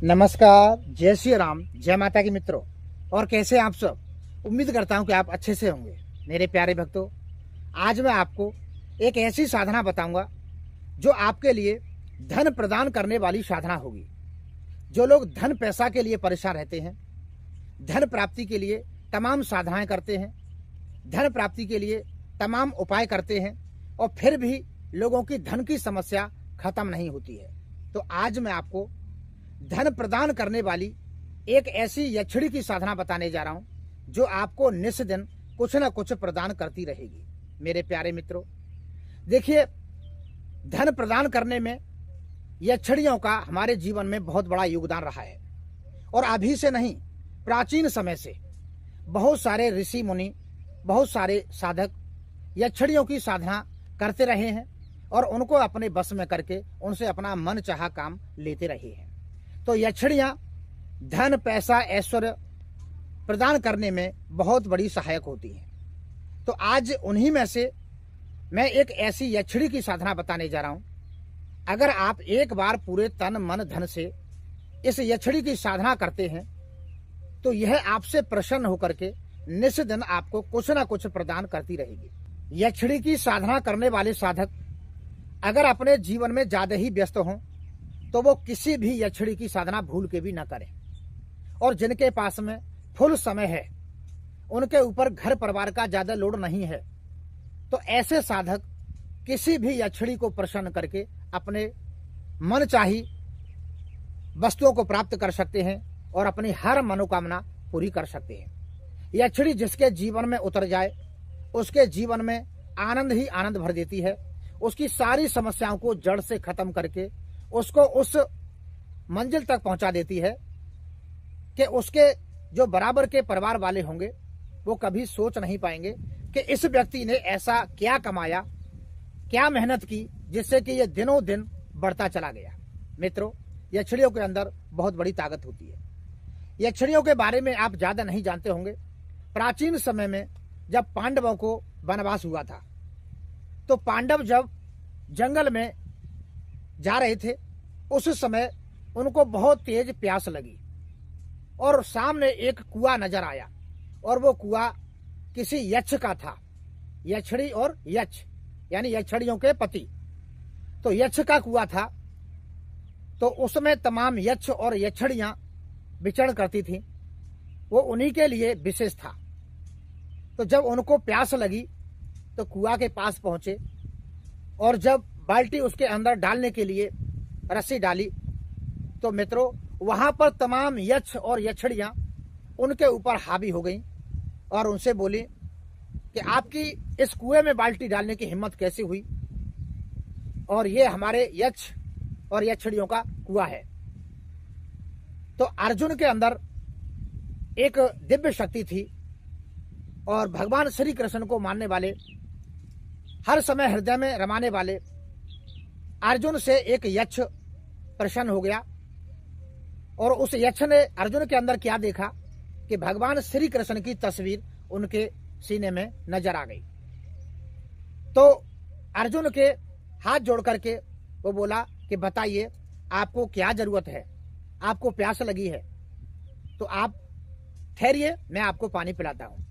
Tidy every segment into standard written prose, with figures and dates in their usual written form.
नमस्कार, जय श्री राम, जय माता की मित्रों। और कैसे आप सब? उम्मीद करता हूं कि आप अच्छे से होंगे। मेरे प्यारे भक्तों, आज मैं आपको एक ऐसी साधना बताऊंगा जो आपके लिए धन प्रदान करने वाली साधना होगी। जो लोग धन पैसा के लिए परेशान रहते हैं, धन प्राप्ति के लिए तमाम साधनाएं करते हैं, धन प्राप्ति के लिए तमाम उपाय करते हैं और फिर भी लोगों की धन की समस्या खत्म नहीं होती है, तो आज मैं आपको धन प्रदान करने वाली एक ऐसी यक्षिणी की साधना बताने जा रहा हूं जो आपको नित्य दिन कुछ न कुछ प्रदान करती रहेगी। मेरे प्यारे मित्रों, देखिए, धन प्रदान करने में यक्षिणियों का हमारे जीवन में बहुत बड़ा योगदान रहा है। और अभी से नहीं, प्राचीन समय से बहुत सारे ऋषि मुनि, बहुत सारे साधक यक्षिणियों की साधना करते रहे हैं और उनको अपने बस में करके उनसे अपना मन चाहा काम लेते रहे हैं। तो यक्षिणियां धन पैसा ऐश्वर्य प्रदान करने में बहुत बड़ी सहायक होती हैं। तो आज उन्हीं में से मैं एक ऐसी यक्षिणी की साधना बताने जा रहा हूं। अगर आप एक बार पूरे तन मन धन से इस यक्षिणी की साधना करते हैं तो यह आपसे प्रसन्न होकर के नित्य दिन आपको कुछ न कुछ प्रदान करती रहेगी। यक्षिणी की साधना करने वाले साधक अगर अपने जीवन में ज्यादा ही व्यस्त हों तो वो किसी भी यक्षिणी की साधना भूल के भी न करें। और जिनके पास में फुल समय है, उनके ऊपर घर परिवार का ज्यादा लोड नहीं है, तो ऐसे साधक किसी भी यक्षिणी को प्रसन्न करके अपने मन चाही वस्तुओं को प्राप्त कर सकते हैं और अपनी हर मनोकामना पूरी कर सकते हैं। यक्षिणी जिसके जीवन में उतर जाए उसके जीवन में आनंद ही आनंद भर देती है। उसकी सारी समस्याओं को जड़ से खत्म करके उसको उस मंजिल तक पहुंचा देती है कि उसके जो बराबर के परिवार वाले होंगे वो कभी सोच नहीं पाएंगे कि इस व्यक्ति ने ऐसा क्या कमाया, क्या मेहनत की जिससे कि ये दिनों दिन बढ़ता चला गया। मित्रों, यक्षिणियों के अंदर बहुत बड़ी ताकत होती है। यक्षिणियों के बारे में आप ज्यादा नहीं जानते होंगे। प्राचीन समय में जब पांडवों को वनवास हुआ था तो पांडव जब जंगल में जा रहे थे उस समय उनको बहुत तेज प्यास लगी और सामने एक कुआं नजर आया और वो कुआं किसी यक्ष का था। यक्षिणी और यक्ष यानी यक्षिणियों के पति, तो यक्ष का कुआं था। तो उसमें तमाम यक्ष और यक्षिणियां विचरण करती थी, वो उन्हीं के लिए विशेष था। तो जब उनको प्यास लगी तो कुआं के पास पहुंचे और जब बाल्टी उसके अंदर डालने के लिए रस्सी डाली तो मित्रों वहां पर तमाम यक्ष और यक्षिणियां उनके ऊपर हावी हो गईं और उनसे बोली कि आपकी इस कुएं में बाल्टी डालने की हिम्मत कैसे हुई, और ये हमारे यक्ष और यक्षिणियों का कुआं है। तो अर्जुन के अंदर एक दिव्य शक्ति थी और भगवान श्री कृष्ण को मानने वाले, हर समय हृदय में रमाने वाले अर्जुन से एक यक्ष प्रसन्न हो गया और उस यक्ष ने अर्जुन के अंदर क्या देखा कि भगवान श्री कृष्ण की तस्वीर उनके सीने में नजर आ गई। तो अर्जुन के हाथ जोड़ करके वो बोला कि बताइए आपको क्या जरूरत है, आपको प्यास लगी है तो आप ठहरिए, मैं आपको पानी पिलाता हूं।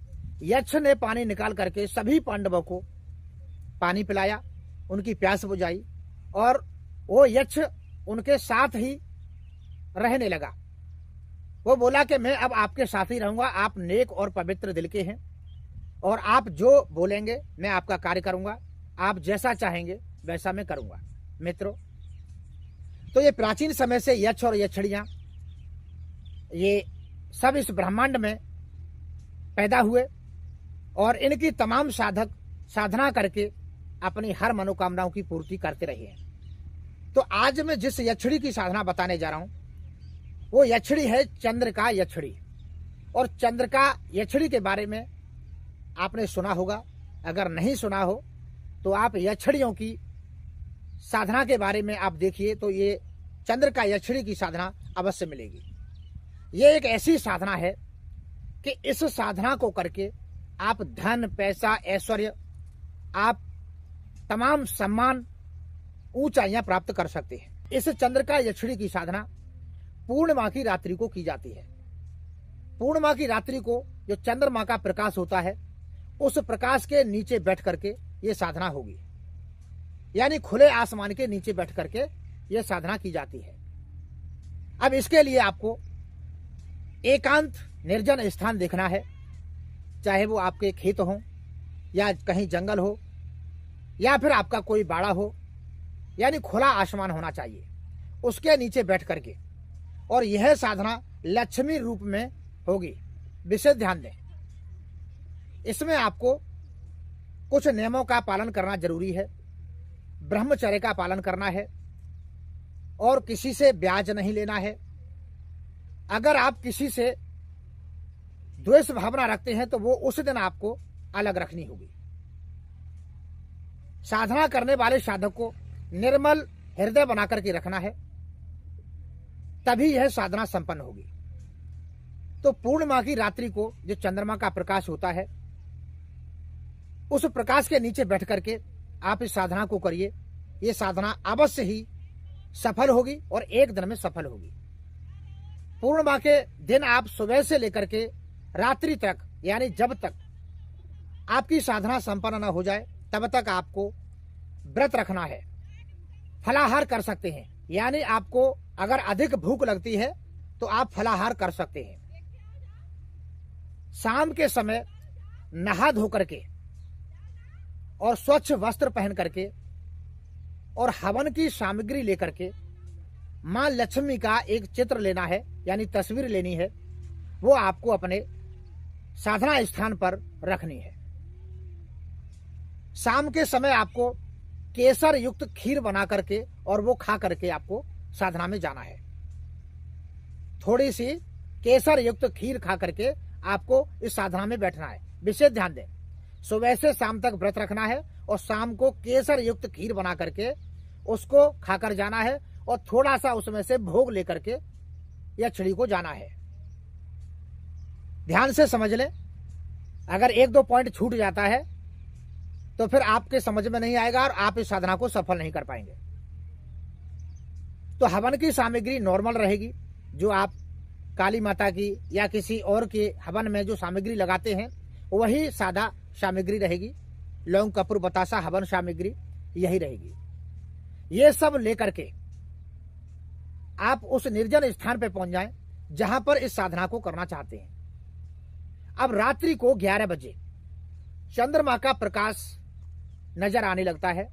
यक्ष ने पानी निकाल करके सभी पांडवों को पानी पिलाया, उनकी प्यास बुझाई और वो यक्ष उनके साथ ही रहने लगा। वो बोला कि मैं अब आपके साथ ही रहूंगा, आप नेक और पवित्र दिल के हैं और आप जो बोलेंगे मैं आपका कार्य करूंगा, आप जैसा चाहेंगे वैसा मैं करूंगा। मित्रों, तो ये प्राचीन समय से यक्ष और यक्षिणियां ये सब इस ब्रह्मांड में पैदा हुए और इनकी तमाम साधक साधना करके अपनी हर मनोकामनाओं की पूर्ति करते रहे हैं। तो आज मैं जिस यक्षिणी की साधना बताने जा रहा हूं वो यक्षिणी है चंद्रिका यक्षिणी। और चंद्रिका यक्षिणी के बारे में आपने सुना होगा, अगर नहीं सुना हो तो आप यक्षिणियों की साधना के बारे में आप देखिए तो ये चंद्रिका यक्षिणी की साधना अवश्य मिलेगी। ये एक ऐसी साधना है कि इस साधना को करके आप धन पैसा ऐश्वर्य, आप तमाम सम्मान ऊंचाइयां प्राप्त कर सकते हैं। इस चंद्रिका यक्षिणी की साधना पूर्णिमा की रात्रि को की जाती है। पूर्णिमा की रात्रि को जो चंद्रमा का प्रकाश होता है, उस प्रकाश के नीचे बैठ करके ये साधना होगी, यानी खुले आसमान के नीचे बैठ करके ये साधना की जाती है। अब इसके लिए आपको एकांत निर्जन स्थान देखना है, चाहे वो आपके खेत हो या कहीं जंगल हो या फिर आपका कोई बाड़ा हो, यानी खुला आसमान होना चाहिए, उसके नीचे बैठ करके। और यह साधना लक्ष्मी रूप में होगी, विशेष ध्यान दें। इसमें आपको कुछ नियमों का पालन करना जरूरी है, ब्रह्मचर्य का पालन करना है और किसी से ब्याज नहीं लेना है। अगर आप किसी से द्वेष भावना रखते हैं तो वो उस दिन आपको अलग रखनी होगी। साधना करने वाले साधक को निर्मल हृदय बनाकर के रखना है, तभी यह साधना संपन्न होगी। तो पूर्णिमा की रात्रि को जो चंद्रमा का प्रकाश होता है, उस प्रकाश के नीचे बैठ करके आप इस साधना को करिए। ये साधना अवश्य ही सफल होगी और एक दिन में सफल होगी। पूर्णिमा के दिन आप सुबह से लेकर के रात्रि तक, यानी जब तक आपकी साधना संपन्न न हो जाए तब तक आपको व्रत रखना है। फलाहार कर सकते हैं, यानी आपको अगर अधिक भूख लगती है तो आप फलाहार कर सकते हैं। शाम के समय नहा धो करके और स्वच्छ वस्त्र पहन करके और हवन की सामग्री लेकर के मां लक्ष्मी का एक चित्र लेना है, यानी तस्वीर लेनी है। वो आपको अपने साधना स्थान पर रखनी है। शाम के समय आपको केसर युक्त खीर बना करके और वो खा करके आपको साधना में जाना है। थोड़ी सी केसर युक्त खीर खा करके आपको इस साधना में बैठना है। विशेष ध्यान दें, सुबह से शाम तक व्रत रखना है और शाम को केसर युक्त खीर बना करके उसको खाकर जाना है और थोड़ा सा उसमें से भोग लेकर के यक्षिणी को जाना है। ध्यान से समझ लें, अगर एक दो पॉइंट छूट जाता है तो फिर आपके समझ में नहीं आएगा और आप इस साधना को सफल नहीं कर पाएंगे। तो हवन की सामग्री नॉर्मल रहेगी, जो आप काली माता की या किसी और के हवन में जो सामग्री लगाते हैं वही सादा सामग्री रहेगी। लौंग कपूर बतासा हवन सामग्री यही रहेगी। ये सब लेकर के आप उस निर्जन स्थान पे पहुंच जाएं जहां पर इस साधना को करना चाहते हैं। अब रात्रि को 11 बजे चंद्रमा का प्रकाश नजर आने लगता है।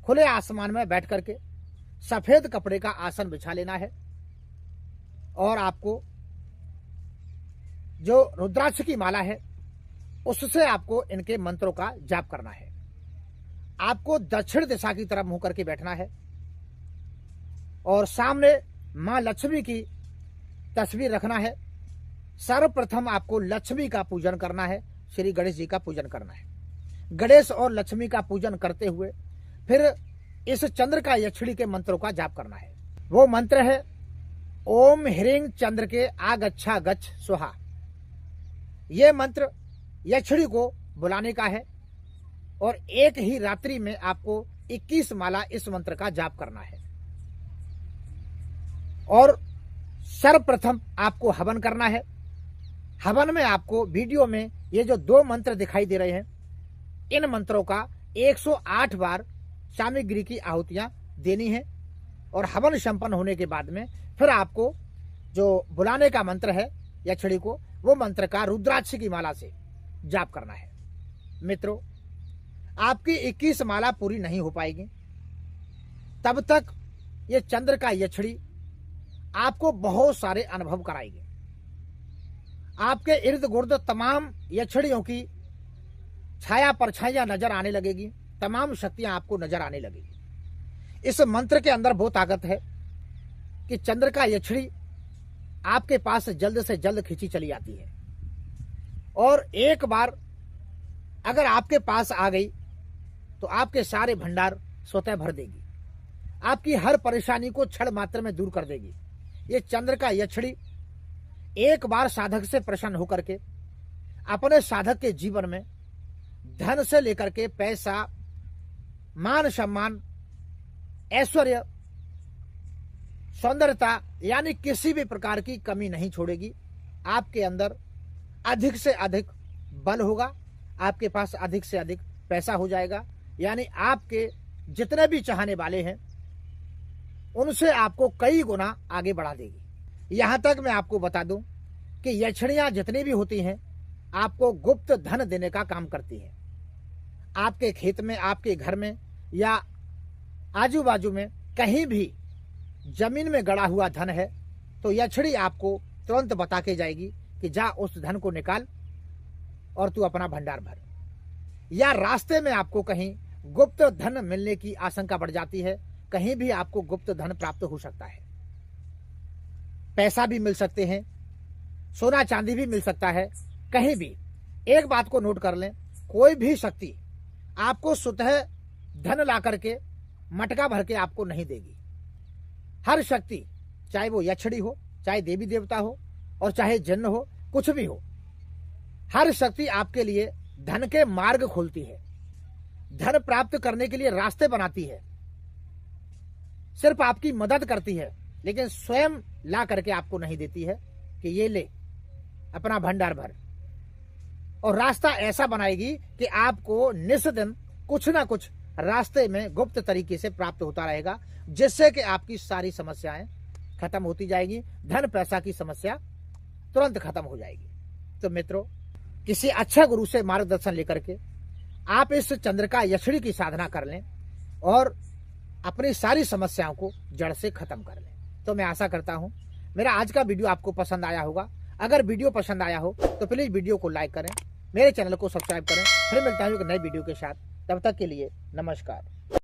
खुले आसमान में बैठ करके सफेद कपड़े का आसन बिछा लेना है और आपको जो रुद्राक्ष की माला है उससे आपको इनके मंत्रों का जाप करना है। आपको दक्षिण दिशा की तरफ मुंह करके बैठना है और सामने मां लक्ष्मी की तस्वीर रखना है। सर्वप्रथम आपको लक्ष्मी का पूजन करना है, श्री गणेश जी का पूजन करना है। गणेश और लक्ष्मी का पूजन करते हुए फिर इस चंद्र का यक्षिणी के मंत्रों का जाप करना है। वो मंत्र है ओम ह्रीं चंद्र के आगच्छा गच्छ स्वाहा। ये मंत्र यक्षिणी को बुलाने का है और एक ही रात्रि में आपको 21 माला इस मंत्र का जाप करना है। और सर्वप्रथम आपको हवन करना है। हवन में आपको वीडियो में ये जो 2 मंत्र दिखाई दे रहे हैं, इन मंत्रों का 108 बार सामग्री की आहुतियां देनी है। और हवन संपन्न होने के बाद में फिर आपको जो बुलाने का मंत्र है यक्षिणी को, वो मंत्र का रुद्राक्ष की माला से जाप करना है। मित्रों, आपकी 21 माला पूरी नहीं हो पाएगी तब तक ये चंद्र का यक्षिणी आपको बहुत सारे अनुभव कराएगी। आपके इर्द गिर्द तमाम यक्षिणियों की छाया परछाइयां नजर आने लगेगी, तमाम शक्तियां आपको नजर आने लगेगी। इस मंत्र के अंदर वो ताकत है कि चंद्र का यक्षिणी आपके पास जल्द से जल्द खींची चली आती है और एक बार अगर आपके पास आ गई तो आपके सारे भंडार स्वतः भर देगी, आपकी हर परेशानी को क्षण मात्र में दूर कर देगी। ये चंद्र का यक्षिणी एक बार साधक से प्रसन्न होकर के अपने साधक के जीवन में धन से लेकर के पैसा, मान सम्मान, ऐश्वर्य, सौंदर्यता यानी किसी भी प्रकार की कमी नहीं छोड़ेगी। आपके अंदर अधिक से अधिक बल होगा, आपके पास अधिक से अधिक पैसा हो जाएगा, यानी आपके जितने भी चाहने वाले हैं उनसे आपको कई गुना आगे बढ़ा देगी। यहां तक मैं आपको बता दूं कि यक्षिणियां जितनी भी होती हैं आपको गुप्त धन देने का काम करती हैं। आपके खेत में, आपके घर में या आजू बाजू में कहीं भी जमीन में गड़ा हुआ धन है तो यक्षिणी आपको तुरंत बता के जाएगी कि जा उस धन को निकाल और तू अपना भंडार भर। या रास्ते में आपको कहीं गुप्त धन मिलने की आशंका बढ़ जाती है, कहीं भी आपको गुप्त धन प्राप्त हो सकता है। पैसा भी मिल सकते हैं, सोना चांदी भी मिल सकता है, कहीं भी। एक बात को नोट कर लें, कोई भी शक्ति आपको स्वतः धन ला करके मटका भर के आपको नहीं देगी। हर शक्ति, चाहे वो यक्षिणी हो, चाहे देवी देवता हो और चाहे जिन्न हो, कुछ भी हो, हर शक्ति आपके लिए धन के मार्ग खोलती है, धन प्राप्त करने के लिए रास्ते बनाती है, सिर्फ आपकी मदद करती है, लेकिन स्वयं ला करके आपको नहीं देती है कि ये ले अपना भंडार भर। और रास्ता ऐसा बनाएगी कि आपको निस्दिन कुछ ना कुछ रास्ते में गुप्त तरीके से प्राप्त होता रहेगा, जिससे कि आपकी सारी समस्याएं खत्म होती जाएगी, धन पैसा की समस्या तुरंत खत्म हो जाएगी। तो मित्रों, किसी अच्छे गुरु से मार्गदर्शन लेकर के आप इस चंद्रिका यक्षिणी की साधना कर लें और अपनी सारी समस्याओं को जड़ से खत्म कर लें। तो मैं आशा करता हूं मेरा आज का वीडियो आपको पसंद आया होगा। अगर वीडियो पसंद आया हो तो प्लीज वीडियो को लाइक करें, मेरे चैनल को सब्सक्राइब करें। फिर मिलता हूं एक नए वीडियो के साथ, तब तक के लिए नमस्कार।